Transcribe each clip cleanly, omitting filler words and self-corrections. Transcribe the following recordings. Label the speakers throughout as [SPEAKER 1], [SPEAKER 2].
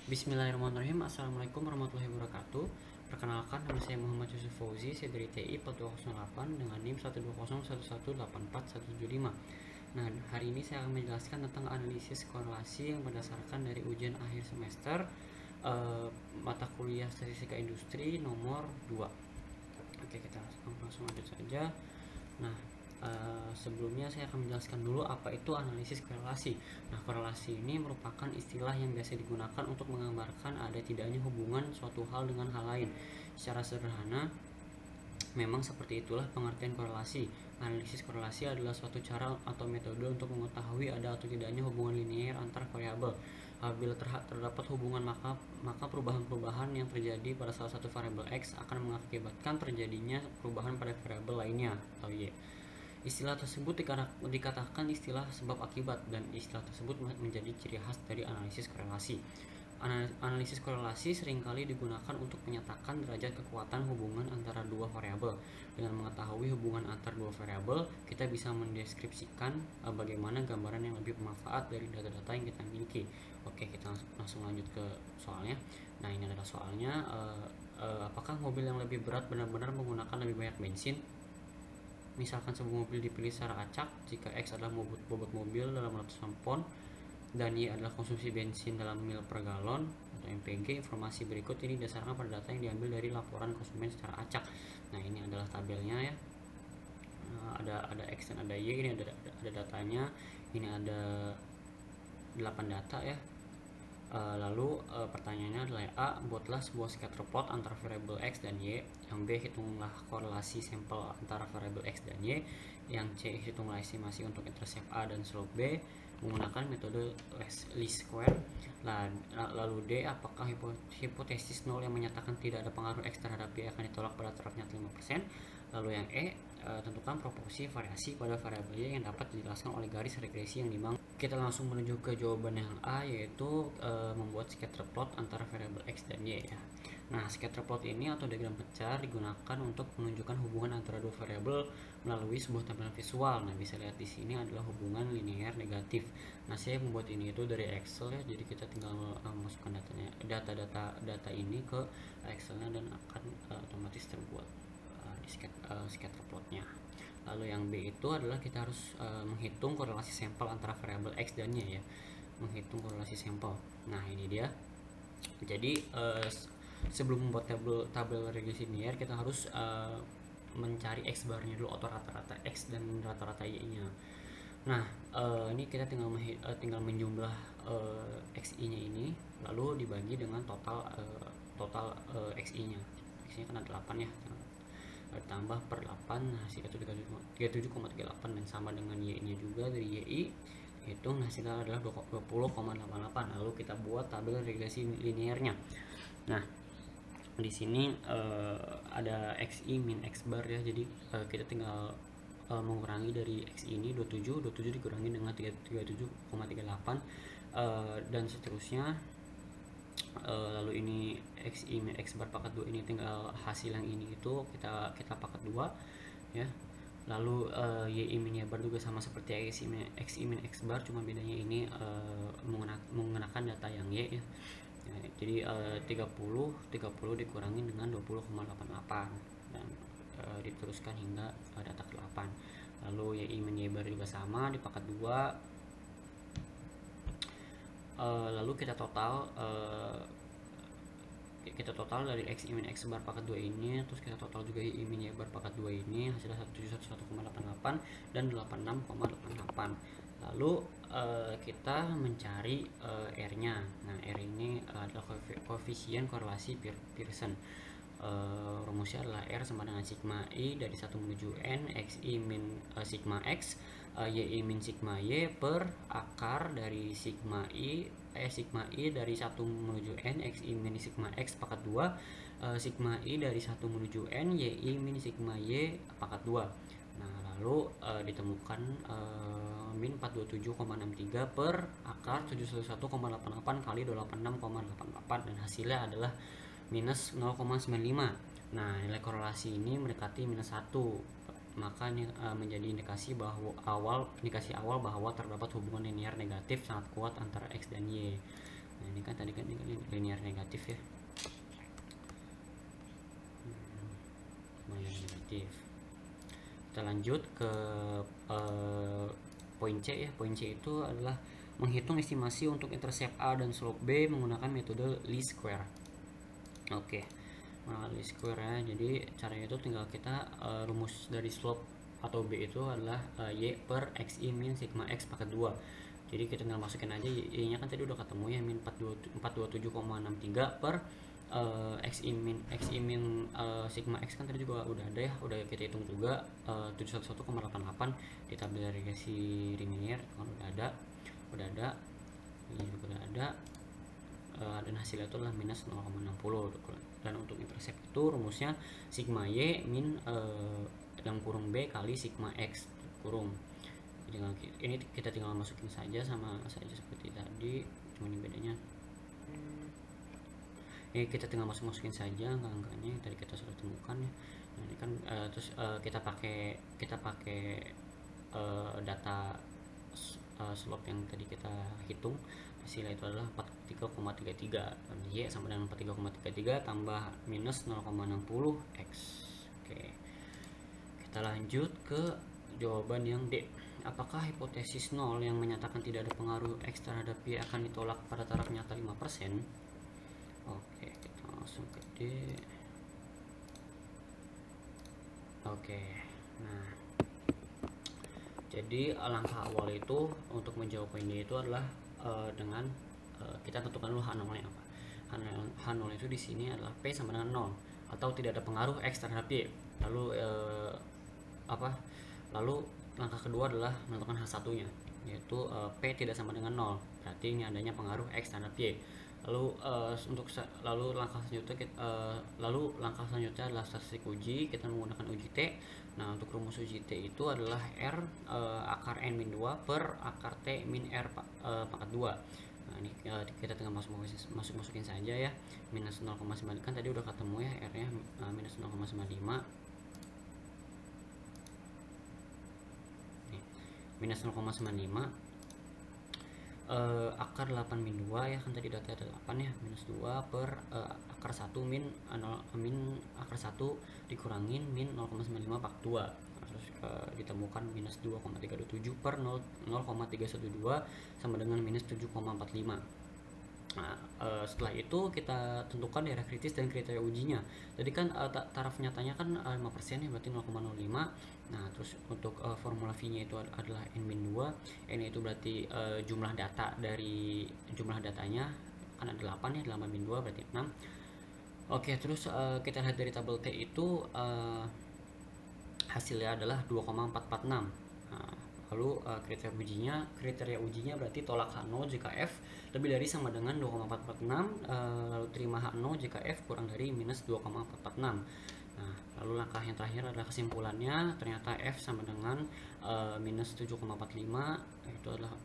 [SPEAKER 1] Bismillahirrahmanirrahim. Assalamualaikum warahmatullahi wabarakatuh. Perkenalkan, nama saya Muhammad Yusuf Fauzi. Saya dari TI 4208 dengan NIM 12011184175. Nah, hari ini saya akan menjelaskan tentang analisis korelasi yang berdasarkan dari ujian akhir semester mata kuliah Statistika Industri nomor 2. Oke, kita langsung lanjut saja. Nah, sebelumnya saya akan menjelaskan dulu apa itu analisis korelasi. Nah, korelasi ini merupakan istilah yang biasa digunakan untuk menggambarkan ada tidaknya hubungan suatu hal dengan hal lain. Secara sederhana, memang seperti itulah pengertian korelasi. Analisis korelasi adalah suatu cara atau metode untuk mengetahui ada atau tidaknya hubungan linear antar variabel. Apabila terdapat hubungan, maka perubahan-perubahan yang terjadi pada salah satu variabel X akan mengakibatkan terjadinya perubahan pada variabel lainnya atau Y. Istilah tersebut dikatakan istilah sebab akibat, dan istilah tersebut menjadi ciri khas dari analisis korelasi. Analisis korelasi seringkali digunakan untuk menyatakan derajat kekuatan hubungan antara dua variabel. Dengan mengetahui hubungan antar dua variabel, kita bisa mendeskripsikan bagaimana gambaran yang lebih bermanfaat dari data-data yang kita miliki. Oke, kita langsung lanjut ke soalnya. Nah, ini adalah soalnya. Apakah mobil yang lebih berat benar-benar menggunakan lebih banyak bensin? Misalkan sebuah mobil dipilih secara acak jika X adalah bobot mobil dalam ratusan pon dan Y adalah konsumsi bensin dalam mil per galon atau MPG. Informasi berikut ini didasarkan pada data yang diambil dari laporan konsumen secara acak. Nah, ini adalah tabelnya ya. Ada X dan ada Y. Ini ada datanya. Ini ada 8 data ya. Lalu pertanyaannya adalah A. Buatlah sebuah scatter plot antara variabel X dan Y. Yang B. Hitunglah korelasi sampel antara variabel X dan Y. Yang C. Hitunglah estimasi untuk intercept A dan slope B menggunakan metode least square. Lalu D. Apakah hipotesis 0 yang menyatakan tidak ada pengaruh X terhadap Y akan ditolak pada tarafnya 5%. Lalu yang E. Tentukan proporsi variasi pada variabel Y yang dapat dijelaskan oleh garis regresi yang dibangun. Kita langsung menuju ke jawaban yang A, yaitu membuat scatter plot antara variabel X dan Y ya. Nah, scatter plot ini atau diagram pecah digunakan untuk menunjukkan hubungan antara dua variabel melalui sebuah tampilan visual. Nah, bisa lihat di sini adalah hubungan linear negatif. Nah, saya membuat ini itu dari Excel ya. Jadi kita tinggal masukkan data ini ke Excelnya dan akan otomatis terbuat di scatter plotnya. Lalu yang B itu adalah kita harus menghitung korelasi sampel antara variabel X dan Y ya. Menghitung korelasi sampel. Nah, ini dia. Jadi sebelum membuat tabel regresi linear, kita harus mencari X barnya dulu atau rata-rata X dan rata-rata Y-nya. Nah, ini kita tinggal menjumlah XI-nya ini lalu dibagi dengan total XI-nya. XI-nya kan ada 8 ya. Ditambah per 8 hasilnya 37,38 dan sama dengan Y-nya juga dari YI, hitung hasilnya adalah 20,88. Lalu kita buat tabel regresi linearnya. Nah, di sini ada XI min X bar ya. Jadi kita tinggal mengurangi dari XI ini 27 dikurangi dengan 37,38 dan seterusnya. Lalu ini XI min X bar pangkat 2 ini tinggal hasil yang ini itu kita pangkat 2 ya. Lalu YI min Y bar juga sama seperti XI min X bar, cuma bedanya ini menggunakan data yang Y ya. Jadi 30 dikurangi dengan 20,88 dan diteruskan hingga data ke-8. Lalu YI min Y bar juga sama di pangkat 2. Lalu kita total dari X min X bar pangkat 2 ini, terus kita total juga Y min Y bar pangkat 2 ini, hasilnya 171,88 dan 86,88. Lalu kita mencari R-nya. Nah, R ini adalah koefisien korelasi Pearson. Rumusnya adalah R sama dengan sigma I dari 1 menuju N XI min sigma X YI min sigma Y per akar dari sigma I dari 1 menuju N XI min sigma X pangkat 2 sigma I dari 1 menuju N YI min sigma Y pangkat 2. Nah, lalu ditemukan min 427,63 per akar 711,88 kali 286,88 dan hasilnya adalah minus 0,95. Nah, nilai korelasi ini mendekati minus 1. Maka ini menjadi indikasi awal bahwa terdapat hubungan linear negatif sangat kuat antara X dan Y. Nah, ini kan tadi kan linear negatif ya. Lumayan negatif. Kita lanjut ke poin C ya. Poin C itu adalah menghitung estimasi untuk intercept A dan slope B menggunakan metode least square. Oke, least square ya. Jadi caranya itu tinggal kita rumus dari slope atau B itu adalah Y per XI min sigma X pangkat 2. Jadi kita tinggal masukin aja Y nya kan tadi udah ketemu ya, min 427,63 per XI min sigma X kan tadi juga udah ada ya, udah kita hitung juga 711,88 di tabel regresi linear kan udah ada ini juga udah ada, dan hasilnya itu adalah minus 0,60. Dan untuk intercept itu rumusnya sigma Y min dalam kurung B kali sigma X kurung. Ini kita tinggal masukin saja sama saja seperti tadi, cuma ini bedanya ini kita tinggal masukin saja angka-angkanya yang tadi kita sudah temukan ya. Nah, ini kan terus kita pakai data slope yang tadi kita hitung, hasilnya itu adalah 43,33 dan Y sama dengan 43,33 tambah minus 0,60 X. Oke, kita lanjut ke jawaban yang D. Apakah hipotesis 0 yang menyatakan tidak ada pengaruh X terhadap Y akan ditolak pada taraf nyata 5%? Oke, kita langsung ke D. Oke, nah jadi langkah awal itu untuk menjawab poin D itu adalah dengan kita tentukan dulu H0 nya apa. H0 itu di sini adalah P sama dengan 0 atau tidak ada pengaruh X terhadap Y. Lalu langkah kedua adalah menentukan H1 nya, yaitu P tidak sama dengan 0, berarti ini adanya pengaruh X terhadap Y. Lalu langkah selanjutnya adalah statistik uji. Kita menggunakan uji T. Nah, untuk rumus uji T itu adalah R akar N min 2 per akar T min R pangkat 2. Nah, ini kita tinggal masukin saja ya. Minus 0,9 kan tadi udah ketemu ya, R nya minus 0,95. Minus 0,95 akar 8 min 2 ya, kan tadi data ada 8 ya, minus 2 per akar 1 min akar 1 dikurangin min 0,95 pangkat 2. Terus ditemukan minus 2,327 per 0,312 sama dengan minus 7,45. Nah, setelah itu kita tentukan daerah kritis dan kriteria ujinya. Tadi kan taraf nyatanya kan 5% ya, berarti 0,05. Nah, terus untuk formula V-nya itu adalah N-2. N itu berarti jumlah data dari jumlah datanya kan ada 8 ya, 8 min 2 berarti 6. Oke, terus kita lihat dari tabel T itu hasilnya adalah 2,446. Nah, lalu kriteria ujinya berarti tolak H0 jika F lebih dari sama dengan 2,446, lalu terima H0 jika F kurang dari minus 2,446. Nah, lalu langkah yang terakhir adalah kesimpulannya, ternyata F sama dengan minus 7,45,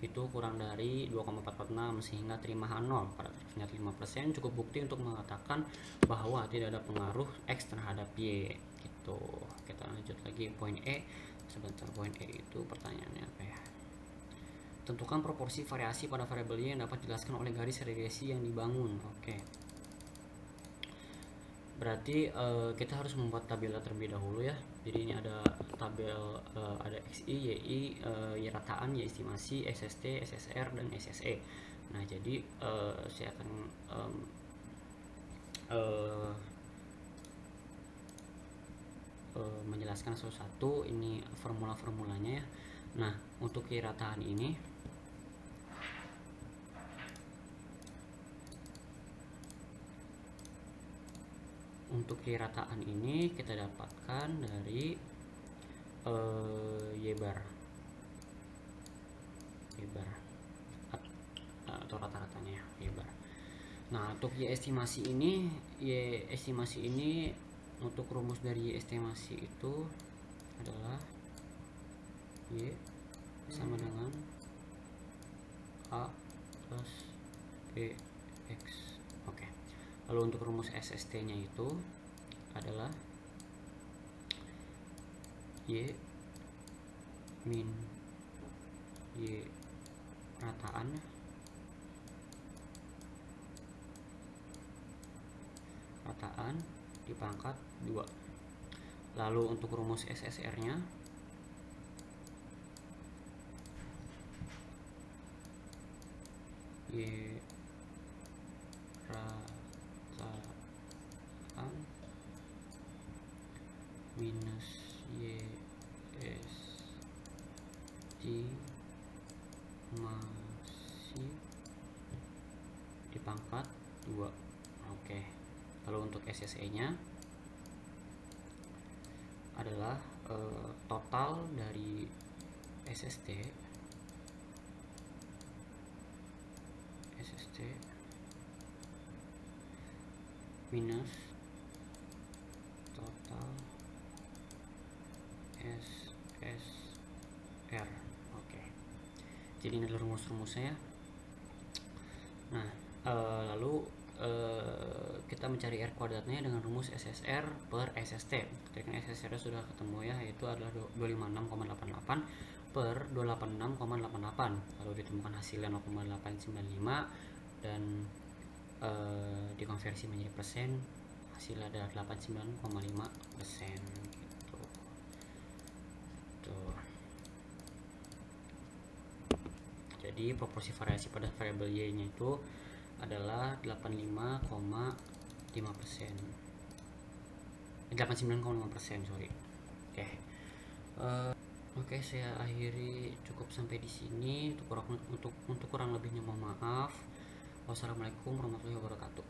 [SPEAKER 1] itu kurang dari 2,446, sehingga terima H0 pada tarafnya 5%, cukup bukti untuk mengatakan bahwa tidak ada pengaruh X terhadap Y gitu. Kita lanjut lagi poin E. Sebentar, poin E itu pertanyaannya apa ya? Tentukan proporsi variasi pada variabel Y yang dapat dijelaskan oleh garis regresi yang dibangun. Oke. Berarti kita harus membuat tabel terlebih dahulu ya. Jadi ini ada tabel ada XI, YI, Y rataan, Y estimasi, SST, SSR, dan SSE. Nah, jadi saya akan menjelaskan satu-satu ini formula-formulanya ya. Nah, untuk Y rataan ini kita dapatkan dari Y bar atau rata-ratanya Y bar. Nah, untuk Y estimasi ini untuk rumus dari Y estimasi itu adalah Y sama dengan A plus BX. Oke. Lalu untuk rumus SST nya itu adalah Y min Y rataan perkataan dipangkat 2. Lalu untuk rumus SSR nya Y rataan minus Y estimasi dipangkat 2. Oke. Lalu untuk SSE nya adalah total dari SST minus total SSR. Oke. Jadi ini adalah rumus-rumusnya ya. Nah, lalu kita mencari R kuadratnya dengan rumus SSR per SST. Ketika SSR sudah ketemu ya, yaitu adalah 256,88 per 286,88. Lalu ditemukan hasilnya 0,895 dan dikonversi menjadi persen, hasilnya adalah 89,5% gitu. Tuh. Jadi proporsi variasi pada variabel Y nya itu adalah 85,5%. 89,5%, sorry. Oke, saya akhiri cukup sampai di sini. Untuk kurang lebihnya mohon maaf. Wassalamualaikum warahmatullahi wabarakatuh.